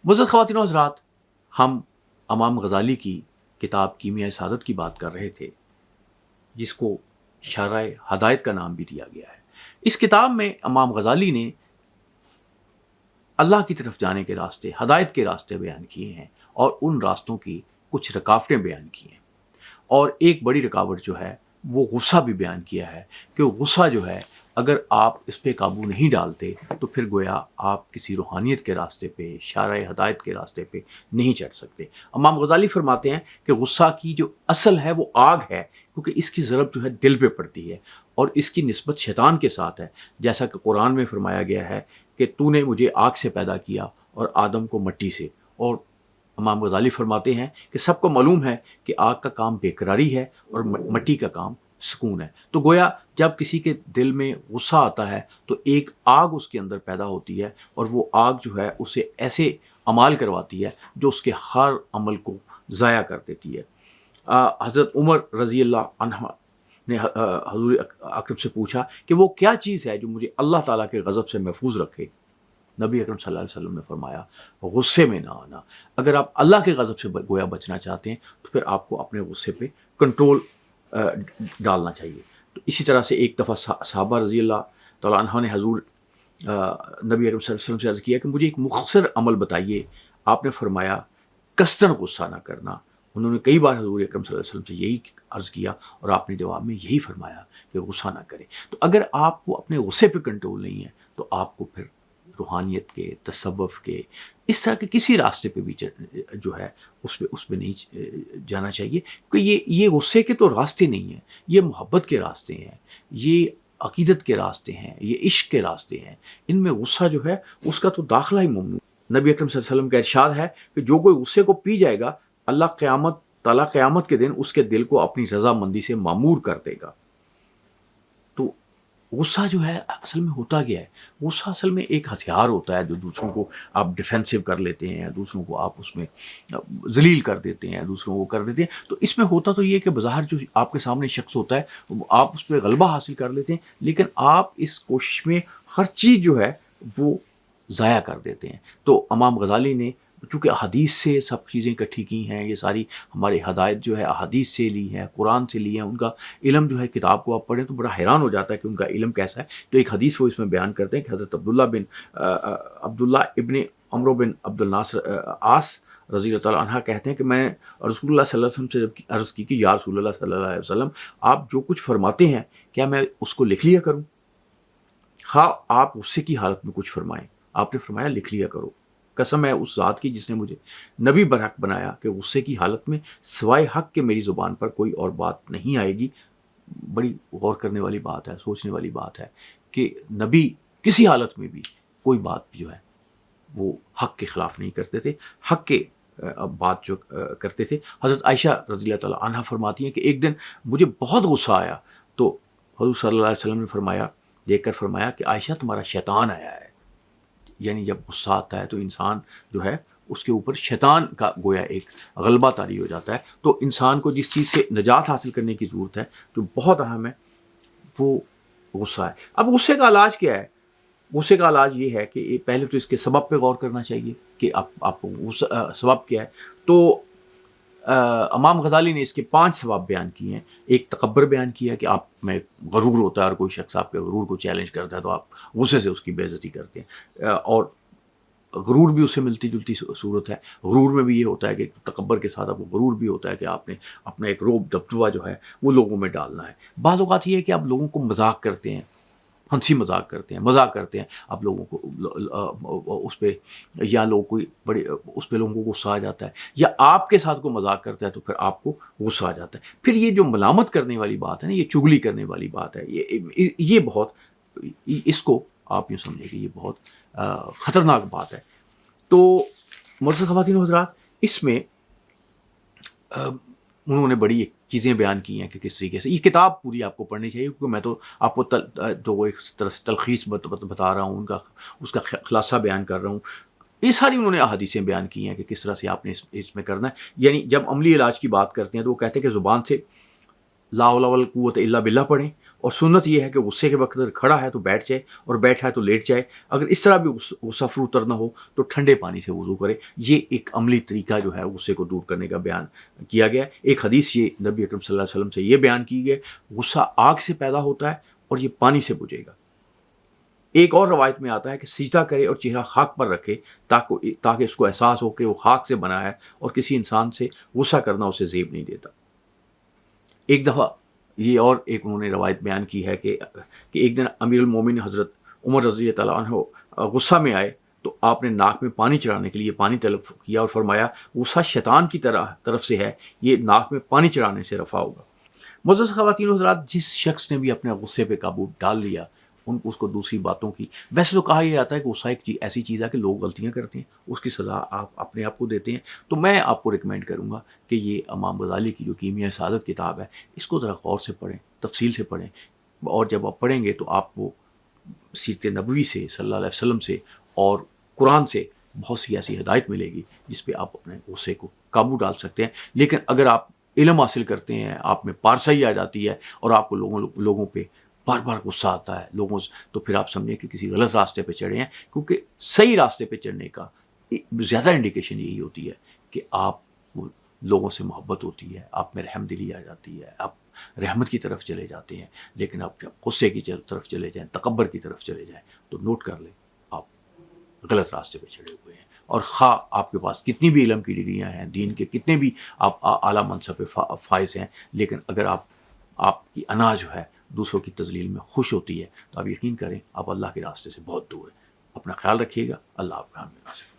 معزز خواتین و حضرات، ہم امام غزالی کی کتاب کیمیائے سعادت کی بات کر رہے تھے، جس کو شرح ہدایت کا نام بھی دیا گیا ہے۔ اس کتاب میں امام غزالی نے اللہ کی طرف جانے کے راستے، ہدایت کے راستے بیان کیے ہیں، اور ان راستوں کی کچھ رکاوٹیں بیان کی ہیں، اور ایک بڑی رکاوٹ جو ہے وہ غصہ بھی بیان کیا ہے، کہ غصہ جو ہے اگر آپ اس پہ قابو نہیں ڈالتے تو پھر گویا آپ کسی روحانیت کے راستے پہ، شارع ہدایت کے راستے پہ نہیں چڑھ سکتے۔ امام غزالی فرماتے ہیں کہ غصہ کی جو اصل ہے وہ آگ ہے، کیونکہ اس کی ضرب جو ہے دل پہ پڑتی ہے، اور اس کی نسبت شیطان کے ساتھ ہے، جیسا کہ قرآن میں فرمایا گیا ہے کہ تو نے مجھے آگ سے پیدا کیا اور آدم کو مٹی سے۔ اور امام غزالی فرماتے ہیں کہ سب کو معلوم ہے کہ آگ کا کام بے قراری ہے اور مٹی کا کام سکون ہے۔ تو گویا جب کسی کے دل میں غصہ آتا ہے تو ایک آگ اس کے اندر پیدا ہوتی ہے، اور وہ آگ جو ہے اسے ایسے اعمال کرواتی ہے جو اس کے ہر عمل کو ضائع کر دیتی ہے۔ حضرت عمر رضی اللہ عنہ نے حضور اکرم سے پوچھا کہ وہ کیا چیز ہے جو مجھے اللہ تعالیٰ کے غضب سے محفوظ رکھے؟ نبی اکرم صلی اللہ علیہ وسلم نے فرمایا غصے میں نہ آنا۔ اگر آپ اللہ کے غضب سے گویا بچنا چاہتے ہیں تو پھر آپ کو اپنے غصے پہ کنٹرول ڈالنا چاہیے۔ تو اسی طرح سے ایک دفعہ صحابہ رضی اللہ تعالیٰ عنہ نے حضور نبی اکرم صلی اللہ علیہ وسلم سے عرض کیا کہ مجھے ایک مختصر عمل بتائیے۔ آپ نے فرمایا قصداً غصہ نہ کرنا۔ انہوں نے کئی بار حضور اکرم صلی اللہ علیہ وسلم سے یہی عرض کیا، اور آپ نے جواب میں یہی فرمایا کہ غصہ نہ کریں۔ تو اگر آپ کو اپنے غصے پہ کنٹرول نہیں ہے تو آپ کو پھر روحانیت کے، تصوف کے، اس طرح کے کسی راستے پہ بھی جو ہے اس پہ نہیں جانا چاہیے، کیونکہ یہ غصے کے تو راستے نہیں ہیں، یہ محبت کے راستے ہیں، یہ عقیدت کے راستے ہیں، یہ عشق کے راستے ہیں۔ ان میں غصہ جو ہے اس کا تو داخلہ ہی ممنوع۔ نبی اکرم صلی اللہ علیہ وسلم کا ارشاد ہے کہ جو کوئی غصے کو پی جائے گا، اللہ قیامت کے دن اس کے دل کو اپنی رضامندی سے معمور کر دے گا۔ تو غصہ جو ہے اصل میں ہوتا کیا ہے؟ غصہ اصل میں ایک ہتھیار ہوتا ہے جو دوسروں کو آپ ڈیفینسو کر لیتے ہیں، دوسروں کو آپ اس میں ذلیل کر دیتے ہیں، دوسروں کو کر دیتے ہیں۔ تو اس میں ہوتا تو یہ کہ بظاہر جو آپ کے سامنے شخص ہوتا ہے آپ اس پہ غلبہ حاصل کر لیتے ہیں، لیکن آپ اس کوشش میں ہر چیز جو ہے وہ ضائع کر دیتے ہیں۔ تو امام غزالی نے چونکہ احادیث سے سب چیزیں اکٹھی کی ہیں، یہ ساری ہماری ہدایت جو ہے احادیث سے لی ہے، قرآن سے لی ہے، ان کا علم جو ہے کتاب کو آپ پڑھیں تو بڑا حیران ہو جاتا ہے کہ ان کا علم کیسا ہے۔ تو ایک حدیث وہ اس میں بیان کرتے ہیں کہ حضرت عبداللہ ابن عمرو بن عبد الناصر عاص رضی اللہ تعالیٰ عنہ کہتے ہیں کہ میں رسول اللہ صلی اللہ علیہ وسلم سے جب عرض کی کہ یا رسول اللہ صلی اللہ علیہ وسلم، آپ جو کچھ فرماتے ہیں کیا میں اس کو لکھ لیا کروں؟ خواہ آپ غصے کی حالت میں کچھ فرمائیں۔ آپ نے فرمایا لکھ لیا کرو، قسم ہے اس ذات کی جس نے مجھے نبی برحق بنایا کہ غصے کی حالت میں سوائے حق کے میری زبان پر کوئی اور بات نہیں آئے گی۔ بڑی غور کرنے والی بات ہے، سوچنے والی بات ہے کہ نبی کسی حالت میں بھی کوئی بات جو ہے وہ حق کے خلاف نہیں کرتے تھے، حق کے بات جو کرتے تھے۔ حضرت عائشہ رضی اللہ تعالیٰ عنہ فرماتی ہیں کہ ایک دن مجھے بہت غصہ آیا تو حضور صلی اللہ علیہ وسلم نے فرمایا، دیکھ کر فرمایا کہ عائشہ تمہارا شیطان آیا ہے۔ یعنی جب غصہ آتا ہے تو انسان جو ہے اس کے اوپر شیطان کا گویا ایک غلبہ طاری ہو جاتا ہے۔ تو انسان کو جس چیز سے نجات حاصل کرنے کی ضرورت ہے جو بہت اہم ہے وہ غصہ ہے۔ اب غصے کا علاج کیا ہے؟ غصے کا علاج یہ ہے کہ پہلے تو اس کے سبب پہ غور کرنا چاہیے کہ آپ کو سبب کیا ہے۔ تو امام غزالی نے اس کے 5 سبب بیان کیے ہیں۔ ایک تکبر بیان کیا کہ آپ میں غرور ہوتا ہے، اور کوئی شخص آپ کے غرور کو چیلنج کرتا ہے تو آپ غصے سے اس کی بے عزتی کرتے ہیں، اور غرور بھی اس سے ملتی جلتی صورت ہے۔ غرور میں بھی یہ ہوتا ہے کہ تکبر کے ساتھ آپ کو غرور بھی ہوتا ہے کہ آپ نے اپنا ایک روب دبدبہ جو ہے وہ لوگوں میں ڈالنا ہے۔ بعض اوقات یہ ہے کہ آپ لوگوں کو مذاق کرتے ہیں، ہنسی مذاق کرتے ہیں، مزاق کرتے ہیں، آپ لوگوں کو اس پہ، یا لوگ کوئی بڑے اس پہ لوگوں کو غصہ آ جاتا ہے، یا آپ کے ساتھ کوئی مذاق کرتا ہے تو پھر آپ کو غصہ آ جاتا ہے۔ پھر یہ جو ملامت کرنے والی بات ہے نا، یہ چغلی کرنے والی بات ہے، یہ بہت، اس کو آپ یوں سمجھیں کہ یہ بہت خطرناک بات ہے۔ تو معزز خواتین و حضرات، اس میں انہوں نے بڑی چیزیں بیان کی ہیں کہ کس طریقے سے یہ کتاب پوری آپ کو پڑھنی چاہیے، کیونکہ میں تو آپ کو تو ایک طرح سے تلخیص بتا رہا ہوں، اس کا خلاصہ بیان کر رہا ہوں۔ یہ ساری انہوں نے احادیثیں بیان کی ہیں کہ کس طرح سے آپ نے اس میں کرنا ہے۔ یعنی جب عملی علاج کی بات کرتے ہیں تو وہ کہتے ہیں کہ زبان سے لا حول ولا قوت الا باللہ پڑھیں، اور سنت یہ ہے کہ غصے کے وقت اگر کھڑا ہے تو بیٹھ جائے اور بیٹھا ہے تو لیٹ جائے. اگر اس طرح بھی غصہ فرو اترنا ہو تو ٹھنڈے پانی سے وضو کرے. یہ ایک عملی طریقہ جو ہے غصے کو دور کرنے کا بیان کیا گیا. ایک حدیث یہ نبی اکرم صلی اللہ علیہ وسلم سے یہ بیان کی گئی، غصہ آگ سے پیدا ہوتا ہے اور یہ پانی سے بجھے گا. ایک اور روایت میں آتا ہے کہ سجدہ کرے اور چہرہ خاک پر رکھے تاکہ اس کو احساس ہو کہ وہ خاک سے بنا ہے اور کسی انسان سے غصہ کرنا اسے زیب نہیں دیتا. ایک دفعہ یہ اور ایک انہوں نے روایت بیان کی ہے کہ ایک دن امیر المومنین حضرت عمر رضی اللہ عنہ غصہ میں آئے تو آپ نے ناک میں پانی چڑھانے کے لیے پانی طلب کیا اور فرمایا غصہ شیطان کی طرف سے ہے، یہ ناک میں پانی چڑھانے سے رفع ہوگا. معزز خواتین و حضرات، جس شخص نے بھی اپنے غصے پہ قابو ڈال لیا اس کو دوسری باتوں کی، ویسے تو کہا یہ جاتا ہے کہ غصہ ایک ایسی چیز ہے کہ لوگ غلطیاں کرتے ہیں، اس کی سزا آپ اپنے آپ کو دیتے ہیں. تو میں آپ کو ریکمینڈ کروں گا کہ یہ امام غزالی کی جو کیمیائے سعادت کتاب ہے اس کو ذرا غور سے پڑھیں، تفصیل سے پڑھیں، اور جب آپ پڑھیں گے تو آپ کو سیرت نبوی سے صلی اللہ علیہ وسلم سے اور قرآن سے بہت سی ایسی ہدایت ملے گی جس پہ آپ اپنے غصے کو قابو ڈال سکتے ہیں. لیکن اگر آپ علم حاصل کرتے ہیں، آپ میں پارسائی آ جاتی ہے اور آپ کو لوگوں پہ بار بار غصہ آتا ہے تو پھر آپ سمجھیں کہ کسی غلط راستے پہ چڑھے ہیں. کیونکہ صحیح راستے پہ چڑھنے کا زیادہ انڈیکیشن یہی ہوتی ہے کہ آپ لوگوں سے محبت ہوتی ہے، آپ میں رحم دلی آ جاتی ہے، آپ رحمت کی طرف چلے جاتے ہیں. لیکن آپ جب غصے کی طرف چلے جائیں، تکبر کی طرف چلے جائیں تو نوٹ کر لیں آپ غلط راستے پہ چڑھے ہوئے ہیں. اور خواہ آپ کے پاس کتنی بھی علم کی ڈگریاں ہیں، دین کے کتنے بھی آپ اعلیٰ منصب پہ فائز ہیں، لیکن اگر آپ کی انا جو ہے دوسروں کی تذلیل میں خوش ہوتی ہے تو آپ یقین کریں آپ اللہ کے راستے سے بہت دور ہیں. اپنا خیال رکھیے گا. اللہ آپ کا حامی ناصر.